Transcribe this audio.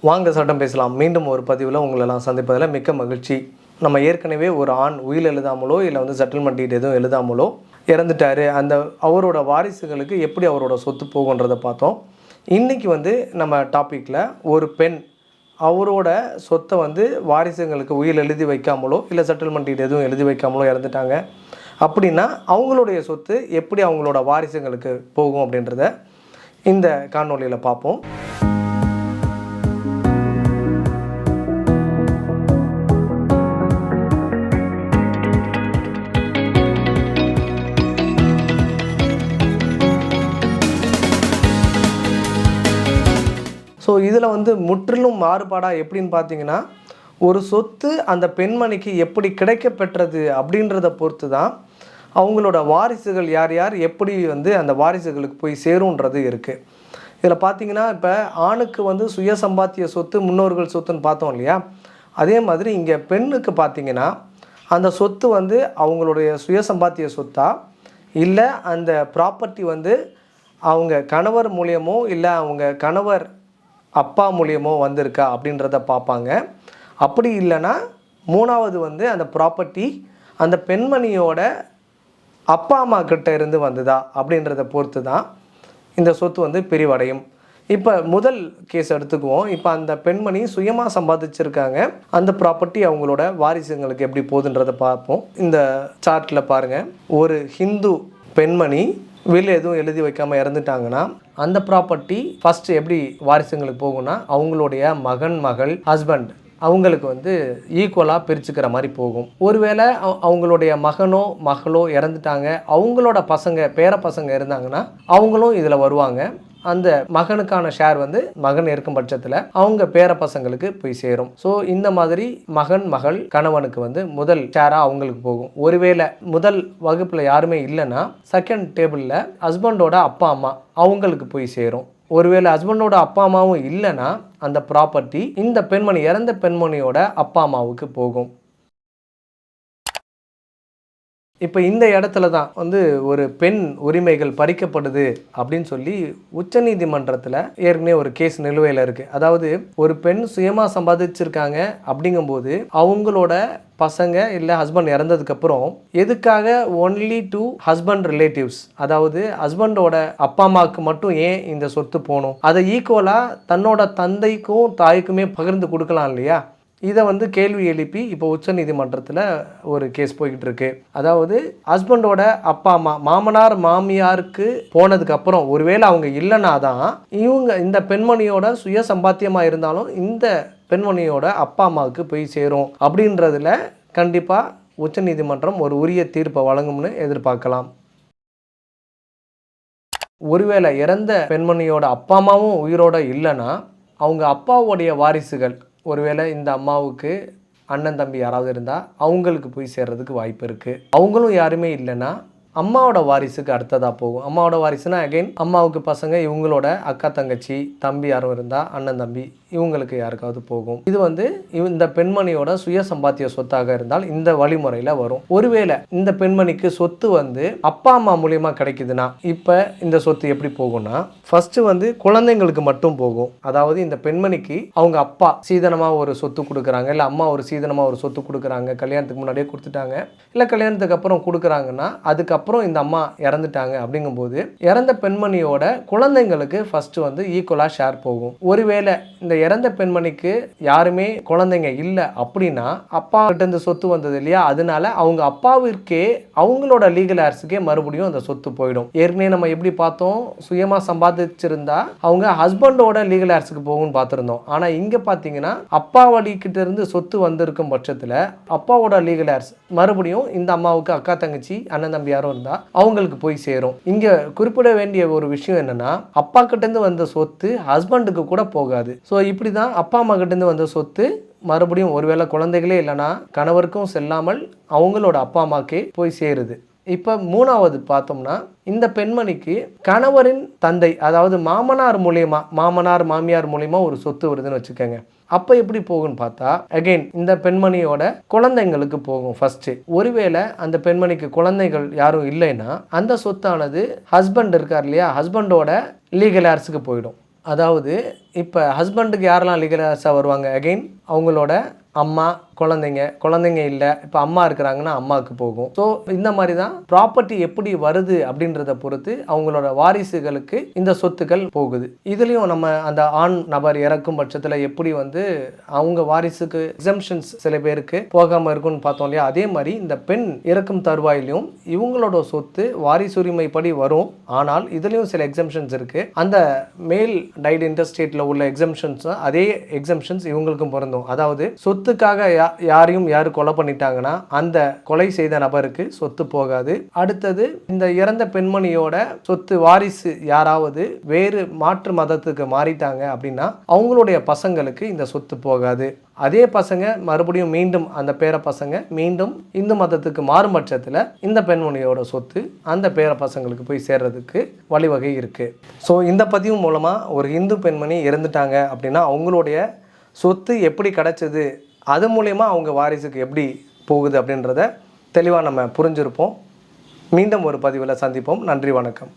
வாங்க சட்டம் பேசலாம். மீண்டும் ஒரு பதிவில் உங்களெல்லாம் சந்திப்பதில் மிக்க மகிழ்ச்சி. நம்ம ஏற்கனவே ஒரு ஆண் உயில் எழுதாமலோ இல்லை செட்டில்மெண்ட் டீட் எதுவும் எழுதாமலோ இறந்துட்டார், அந்த அவரோட வாரிசுகளுக்கு எப்படி அவரோட சொத்து போகுன்றதை பார்த்தோம். இன்றைக்கி நம்ம டாப்பிக்கில் ஒரு பெண் அவரோட சொத்தை வாரிசுங்களுக்கு உயில் எழுதி வைக்காமலோ இல்லை செட்டில்மெண்ட் டீட் எதுவும் எழுதி வைக்காமலோ இறந்துட்டாங்க அப்படின்னா அவங்களுடைய சொத்து எப்படி அவங்களோட வாரிசுங்களுக்கு போகும் அப்படின்றத இந்த காணொளியில் பார்ப்போம். ஸோ இதில் முற்றிலும் மாறுபாடாக எப்படின்னு பார்த்தீங்கன்னா, ஒரு சொத்து அந்த பெண்மணிக்கு எப்படி கிடைக்கப்பெற்றது அப்படின்றத பொறுத்து தான் அவங்களோட வாரிசுகள் யார் யார் எப்படி அந்த வாரிசுகளுக்கு போய் சேருன்றது இருக்குது. இதில் பார்த்தீங்கன்னா, இப்போ ஆணுக்கு சுய சம்பாத்திய சொத்து முன்னோர்கள் சொத்துன்னு பார்த்தோம் இல்லையா, அதே மாதிரி இங்கே பெண்ணுக்கு பார்த்தீங்கன்னா அந்த சொத்து அவங்களுடைய சுய சம்பாத்திய சொத்தா இல்லை அந்த ப்ராப்பர்ட்டி அவங்க கணவர் மூலியமோ இல்லை அவங்க கணவர் அப்பா மூலியமோ வந்திருக்கா அப்படின்றத பார்ப்பாங்க. அப்படி இல்லைன்னா மூணாவது அந்த ப்ராப்பர்ட்டி அந்த பெண்மணியோட அப்பா அம்மா கிட்ட இருந்து வந்ததா அப்படின்றத பொறுத்து தான் இந்த சொத்து பிரிவடையும். இப்போ முதல் கேஸ் எடுத்துக்குவோம். இப்போ அந்த பெண்மணி சுயமாக சம்பாதிச்சிருக்காங்க, அந்த ப்ராப்பர்ட்டி அவங்களோட வாரிசுங்களுக்கு எப்படி போகுதுன்றதை பார்ப்போம். இந்த சார்ட்டில் பாருங்கள், ஒரு ஹிந்து பெண்மணி வில் எதுவும் எழுதி வைக்காமல் இறந்துட்டாங்கன்னா அந்த ப்ராப்பர்ட்டி ஃபஸ்ட்டு எப்படி வாரிசுங்களுக்கு போகும்னா அவங்களுடைய மகன் மகள் ஹஸ்பண்ட் அவங்களுக்கு ஈக்குவலாக பிரிச்சுக்கிற மாதிரி போகும். ஒருவேளை அவங்களுடைய மகனோ மகளோ இறந்துட்டாங்க, அவங்களோட பசங்க பேர பசங்க இருந்தாங்கன்னா அவங்களும் இதில் வருவாங்க. அந்த மகனுக்கான ஷேர் மகன் இருக்கும் பட்சத்தில் அவங்க பேர பசங்களுக்கு போய் சேரும். ஸோ இந்த மாதிரி மகன் மகள் கணவனுக்கு முதல் ஷேராக அவங்களுக்கு போகும். ஒருவேளை முதல் வகுப்பில் யாருமே இல்லைன்னா செகண்ட் டேபிளில் ஹஸ்பண்டோட அப்பா அம்மா அவங்களுக்கு போய் சேரும். ஒருவேளை ஹஸ்பண்டோட அப்பா அம்மாவும் இல்லைன்னா அந்த ப்ராப்பர்ட்டி இந்த பெண்மணி இறந்த பெண்மணியோட அப்பா அம்மாவுக்கு போகும். இப்போ இந்த இடத்துல தான் ஒரு பெண் உரிமைகள் பறிக்கப்படுது அப்படின்னு சொல்லி உச்சநீதிமன்றத்தில் ஏற்கனவே ஒரு கேஸ் நிலுவையில் இருக்குது. அதாவது ஒரு பெண் சுயமாக சம்பாதிச்சிருக்காங்க அப்படிங்கும்போது அவங்களோட பசங்க இல்லை ஹஸ்பண்ட் இறந்ததுக்கப்புறம் எதுக்காக ஒன்லி டு ஹஸ்பண்ட் ரிலேட்டிவ்ஸ், அதாவது ஹஸ்பண்டோட அப்பா அம்மாவுக்கு மட்டும் ஏன் இந்த சொத்து போகணும், அதை ஈக்குவலாக தன்னோட தந்தைக்கும் தாய்க்குமே பகிர்ந்து கொடுக்கலாம் இல்லையா? இதை கேள்வி எழுப்பி இப்போ உச்சநீதிமன்றத்தில் ஒரு கேஸ் போய்கிட்டு இருக்கு. அதாவது ஹஸ்பண்டோட அப்பா அம்மா மாமனார் மாமியாருக்கு போனதுக்கப்புறம் ஒருவேளை அவங்க இல்லைனா தான் இவங்க இந்த பெண்மணியோட சுய சம்பாத்தியமாக இருந்தாலும் இந்த பெண்மணியோட அப்பா அம்மாவுக்கு போய் சேரும் அப்படின்றதுல கண்டிப்பாக உச்சநீதிமன்றம் ஒரு உரிய தீர்ப்பை வழங்கும்னு எதிர்பார்க்கலாம். ஒருவேளை இறந்த பெண்மணியோட அப்பா அம்மாவும் உயிரோட இல்லைன்னா அவங்க அப்பாவுடைய வாரிசுகள், ஒருவேளை இந்த அம்மாவுக்கு அண்ணன் தம்பி யாராவது இருந்தால் அவங்களுக்கு போய் சேர்றதுக்கு வாய்ப்பு இருக்குது. அவங்களும் யாருமே இல்லைன்னா அம்மாவோட வாரிசுக்கு அடுத்ததாக போகும். அம்மாவோட வாரிசுனா அகைன் அம்மாவுக்கு பசங்க, இவங்களோட அக்கா தங்கச்சி தம்பி யாரும் இருந்தால் அண்ணன் தம்பி இவங்களுக்கு யாருக்காவது போகும். இது இந்த பெண்மணியோட சுய சம்பாத்திய சொத்தாக இருந்தால் இந்த வழிமுறையில் வரும். ஒருவேளை இந்த பெண்மணிக்கு சொத்து அப்பா அம்மா மூலியமா கிடைக்குதுன்னா இப்போ இந்த சொத்து எப்படி போகும்னா ஃபர்ஸ்ட் குழந்தைங்களுக்கு மட்டும் போகும். அதாவது இந்த பெண்மணிக்கு அவங்க அப்பா சீதனமாக ஒரு சொத்து கொடுக்குறாங்க, இல்லை அம்மா ஒரு சீதனமாக ஒரு சொத்து கொடுக்குறாங்க, கல்யாணத்துக்கு முன்னாடியே கொடுத்துட்டாங்க, இல்லை கல்யாணத்துக்கு அப்புறம் கொடுக்குறாங்கன்னா அதுக்கப்புறம் இந்த அம்மா இறந்துட்டாங்க அப்படிங்கும்போது இறந்த பெண்மணியோட குழந்தைங்களுக்கு ஃபர்ஸ்ட் ஈக்குவலா ஷேர் போகும். ஒருவேளை இந்த இறந்த பெண்மணிக்கு யாருமே குழந்தைங்க இல்லை அப்படின்னா அப்பா கிட்ட இருந்து சொத்து வந்தது இல்லையா, அதனால அவங்க அப்பாவிற்கே அவங்களோட லீகல் ஹேர்ஸுக்கே மறுபடியும் அந்த சொத்து போயிடும். ஏற்கனவே நம்ம எப்படி பார்த்தோம், சுயமா சம்பாதிச்சிருந்தா அவங்க ஹஸ்பண்டோட லீகல் ஹேர்ஸுக்கு போகும்னு பார்த்துருந்தோம். ஆனா இங்க பாத்தீங்கன்னா அப்பா வழிகிட்ட இருந்து சொத்து வந்திருக்கும் பட்சத்துல அப்பாவோட லீகல் ஹேர்ஸ் மறுபடியும் இந்த அம்மாவுக்கு அக்கா தங்கச்சி அண்ணன் தம்பி யாரும் இருந்தா அவங்களுக்கு போய் சேரும். இங்க குறிப்பிட வேண்டிய ஒரு விஷயம் என்னன்னா, அப்பா கிட்ட இருந்து வந்த சொத்து ஹஸ்பண்டுக்கு கூட போகாது. ஸோ இப்படிதான் அப்பா அம்மா கிட்ட இருந்து வந்த சொத்து மறுபடியும் ஒருவேளை குழந்தைகளே இல்லைன்னா கணவருக்கும் செல்லாமல் அவங்களோட அப்பா அம்மாக்கே போய் சேருது. இப்போ மூணாவது பார்த்தோம்னா இந்த பெண்மணிக்கு கணவரின் தந்தை, அதாவது மாமனார் மூலியமா, மாமனார் மாமியார் மூலியமா ஒரு சொத்து வருதுன்னு வச்சுக்கோங்க. அப்போ எப்படி போகும்னு பார்த்தா அகைன் இந்த பெண்மணியோட குழந்தைங்களுக்கு போகும் ஃபர்ஸ்ட். ஒருவேளை அந்த பெண்மணிக்கு குழந்தைகள் யாரும் இல்லைன்னா அந்த சொத்தானது ஹஸ்பண்ட் இருக்கார் இல்லையா, ஹஸ்பண்டோட லீகல் ஹேர்ஸுக்கு போயிடும். அதாவது இப்போ ஹஸ்பண்டுக்கு யாரெல்லாம் லீகலாஸாக வருவாங்க அகெயின் அவங்களோட அம்மா, குழந்தைங்க இல்லை, இப்போ அம்மா இருக்கிறாங்கன்னா அம்மாவுக்கு போகும். ஸோ இந்த மாதிரி தான் ப்ராப்பர்ட்டி எப்படி வருது அப்படின்றத பொறுத்து அவங்களோட வாரிசுகளுக்கு இந்த சொத்துக்கள் போகுது. இதுலேயும் நம்ம அந்த ஆண் நபர் இறக்கும் பட்சத்தில் எப்படி அவங்க வாரிசுக்கு எக்ஸம்ஷன்ஸ் சில பேருக்கு போகாமல் இருக்குன்னு பார்த்தோம் இல்லையா, அதே மாதிரி இந்த பெண் இறக்கும் தருவாயிலையும் இவங்களோட சொத்து வாரிசுரிமைப்படி வரும். ஆனால் இதுலேயும் சில எக்ஸம்ஷன்ஸ் இருக்குது. அந்த மேல் டைட் இன்டர்ஸ்டேட்டில் உள்ள எக்ஸம்ஷன்ஸ் அதே எக்ஸம்ஷன்ஸ் இவங்களுக்கும் பொருந்தும். அதாவது சொத்துக்காக யாரையும் யாரு கொலை பண்ணிட்டாங்கன்னா அந்த கொலை செய்த நபருக்கு சொத்து போகாது. அடுத்தது இந்த இறந்த பெண்மணியோட சொத்து வாரிசு யாராவது வேறு மாற்று மதத்துக்கு மாறிட்டாங்க அப்படின்னா அவங்களுடைய பசங்களுக்கு இந்த சொத்து போகாது. அதே பசங்க மறுபடியும் மீண்டும் அந்த பேர பசங்க மீண்டும் இந்து மதத்துக்கு மாறும் பட்சத்தில் இந்த பெண்மணியோட சொத்து அந்த பேர பசங்களுக்கு போய் சேர்றதுக்கு வழிவகை இருக்கு. ஸோ இந்த பதிவு மூலமாக ஒரு இந்து பெண்மணி இறந்துட்டாங்க அப்படின்னா அவங்களுடைய சொத்து எப்படி கிடைச்சது, அது மூலயமா அவங்க வாரிசுக்கு எப்படி போகுது அப்படின்றத தெளிவாக நம்ம புரிஞ்சிருப்போம். மீண்டும் ஒரு பதிவில் சந்திப்போம். நன்றி, வணக்கம்.